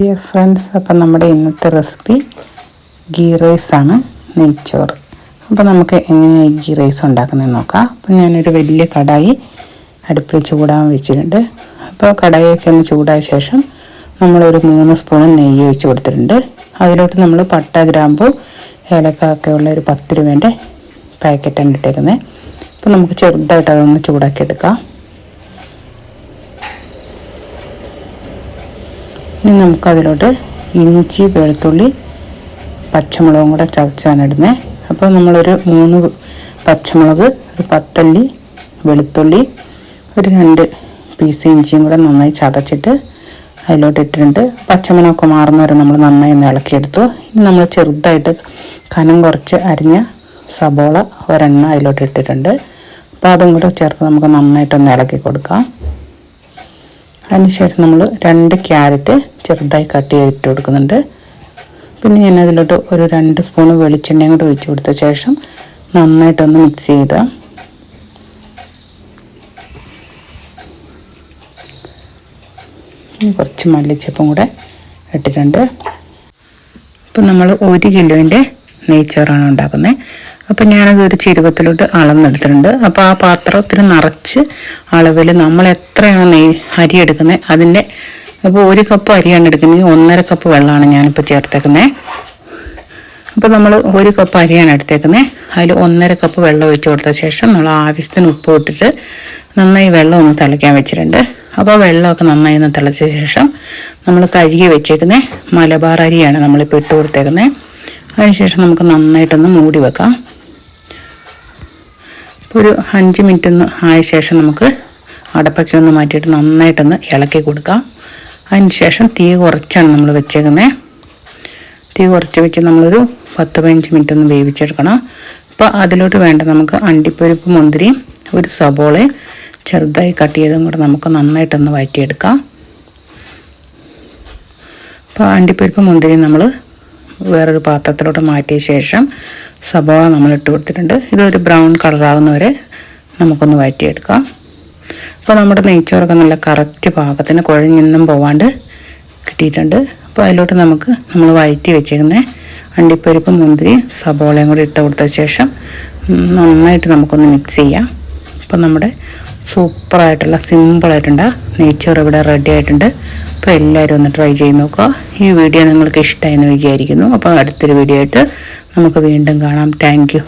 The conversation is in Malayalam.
ഡിയർ ഫ്രണ്ട്സ്, അപ്പം നമ്മുടെ ഇന്നത്തെ റെസിപ്പി ഗീ റൈസാണ്, നെയ്ച്ചോറ്. അപ്പോൾ നമുക്ക് എങ്ങനെയാണ് ഗീ റൈസ് ഉണ്ടാക്കുന്നതെന്ന് നോക്കാം. അപ്പം ഞാനൊരു വലിയ കടായി അടുപ്പിൽ ചൂടാൻ വെച്ചിട്ടുണ്ട്. അപ്പോൾ കടായിയൊക്കെ ഒന്ന് ചൂടായ ശേഷം നമ്മളൊരു 3 സ്പൂൺ നെയ്യ് ഒഴിച്ച് കൊടുത്തിട്ടുണ്ട്. അതിലോട്ട് നമ്മൾ പട്ട, ഗ്രാമ്പു, ഏലക്ക ഉള്ള ഒരു 10 രൂപേൻ്റെ പാക്കറ്റാണ് ഇട്ടേക്കുന്നത്. അപ്പോൾ നമുക്ക് ചെറുതായിട്ട് അതൊന്ന് ചൂടാക്കി എടുക്കാം. ഇനി നമുക്കതിലോട്ട് ഇഞ്ചി, വെളുത്തുള്ളി, പച്ചമുളകും കൂടെ ചതച്ചാണ് ഇടുന്നത്. അപ്പോൾ നമ്മളൊരു 3 പച്ചമുളക്, ഒരു 10 അല്ലി വെളുത്തുള്ളി, ഒരു 2 പീസ് ഇഞ്ചിയും കൂടെ നന്നായി ചതച്ചിട്ട് അതിലോട്ട് ഇട്ടിട്ടുണ്ട്. പച്ചമുളകൊക്കെ മാറുന്നവരെ നമ്മൾ നന്നായി ഇളക്കിയെടുത്തു. ഇനി നമ്മൾ ചെറുതായിട്ട് കനം കുറച്ച് അരിഞ്ഞ സബോള ഒരെണ്ണം അതിലോട്ട് ഇട്ടിട്ടുണ്ട്. അപ്പോൾ അതും കൂടെ ചേർത്ത് നമുക്ക് നന്നായിട്ടൊന്ന് ഇളക്കി കൊടുക്കാം. അതിനുശേഷം നമ്മൾ 2 ക്യാരറ്റ് ചെറുതായി കട്ട് ചെയ്തിട്ട് കൊടുക്കുന്നുണ്ട്. പിന്നെ ഞാൻ അതിലോട്ട് ഒരു 2 സ്പൂൺ വെളിച്ചെണ്ണയും കൂടെ ഒഴിച്ച് കൊടുത്ത ശേഷം നന്നായിട്ടൊന്ന് മിക്സ് ചെയ്ത കുറച്ച് മല്ലിച്ചപ്പും കൂടെ ഇട്ടിട്ടുണ്ട്. ഇപ്പം നമ്മൾ 1 കിലോൻ്റെ നെയ്ച്ചോറാണ് ഉണ്ടാക്കുന്നത്. അപ്പം ഞാനത് ഒരു ചീരകത്തിലോട്ട് അളന്നെടുത്തിട്ടുണ്ട്. അപ്പോൾ ആ പാത്രത്തിന് നിറച്ച് അളവിൽ നമ്മൾ എത്രയാണ് അരി എടുക്കുന്നത് അതിൻ്റെ, അപ്പോൾ 1 കപ്പ് അരിയാണ് എടുക്കുന്നത്, 1.5 കപ്പ് വെള്ളമാണ് ഞാനിപ്പോൾ ചേർത്തേക്കുന്നത്. അപ്പോൾ നമ്മൾ 1 കപ്പ് അരിയാണ് എടുത്തേക്കുന്നത്. അതിൽ 1.5 കപ്പ് വെള്ളം ഒഴിച്ച് കൊടുത്ത ശേഷം നമ്മൾ ആവശ്യത്തിന് ഉപ്പ് ഇട്ടിട്ട് നന്നായി വെള്ളം ഒന്ന് തിളയ്ക്കാൻ വെച്ചിട്ടുണ്ട്. അപ്പോൾ വെള്ളമൊക്കെ നന്നായി ഒന്ന് തിളച്ച ശേഷം നമ്മൾ കഴുകി വെച്ചേക്കുന്ന മലബാർ അരിയാണ് നമ്മളിപ്പോൾ ഇട്ട് കൊടുത്തേക്കുന്നത്. അതിനുശേഷം നമുക്ക് നന്നായിട്ടൊന്ന് മൂടി വെക്കാം. ഒരു 5 മിനിറ്റ് ഒന്ന് ആയ ശേഷം നമുക്ക് അടപ്പൊക്കെ ഒന്ന് മാറ്റിയിട്ട് നന്നായിട്ടൊന്ന് ഇളക്കി കൊടുക്കാം. അതിന് ശേഷം തീ കുറച്ചാണ് നമ്മൾ വെച്ചേക്കുന്നത്. തീ കുറച്ച് വെച്ച് നമ്മളൊരു 10-15 മിനിറ്റ് ഒന്ന് വേവിച്ചെടുക്കണം. അപ്പോൾ അതിലോട്ട് വേണ്ട നമുക്ക് അണ്ടിപ്പരിപ്പ്, മുന്തിരിയും ഒരു സബോളയും ചെറുതായി കട്ട് ചെയ്തും കൂടെ നമുക്ക് നന്നായിട്ടൊന്ന് വഴറ്റിയെടുക്കാം. അപ്പോൾ അണ്ടിപ്പരിപ്പ്, മുന്തിരി നമ്മൾ വേറൊരു പാത്രത്തിലോട്ട് മാറ്റിയ ശേഷം സബോള നമ്മൾ ഇട്ട് കൊടുത്തിട്ടുണ്ട്. ഇതൊരു ബ്രൗൺ കളറാകുന്നവരെ നമുക്കൊന്ന് വഴറ്റിയെടുക്കാം. അപ്പോൾ നമ്മുടെ നെയ്ച്ചോറൊക്കെ നല്ല കറക്റ്റ് പാകത്തിന് കുഴഞ്ഞൊന്നും പോവാണ്ട് കിട്ടിയിട്ടുണ്ട്. അപ്പോൾ അതിലോട്ട് നമുക്ക് നമ്മൾ വഴറ്റി വെച്ചേക്കുന്ന അണ്ടിപ്പരിപ്പ്, മുന്തിരി, സബോളയും കൂടി ഇട്ട് കൊടുത്ത ശേഷം നന്നായിട്ട് നമുക്കൊന്ന് മിക്സ് ചെയ്യാം. അപ്പോൾ നമ്മുടെ സൂപ്പറായിട്ടുള്ള സിമ്പിളായിട്ടുള്ള നെയ്ച്ചോറ് ഇവിടെ റെഡി ആയിട്ടുണ്ട്. അപ്പോൾ എല്ലാവരും ഒന്ന് ട്രൈ ചെയ്ത് നോക്കുക. ഈ വീഡിയോ നിങ്ങൾക്ക് ഇഷ്ടമായെന്ന് വിചാരിക്കുന്നു. അപ്പോൾ അടുത്തൊരു വീഡിയോ ആയിട്ട് നമുക്ക് വീണ്ടും കാണാം. Thank you.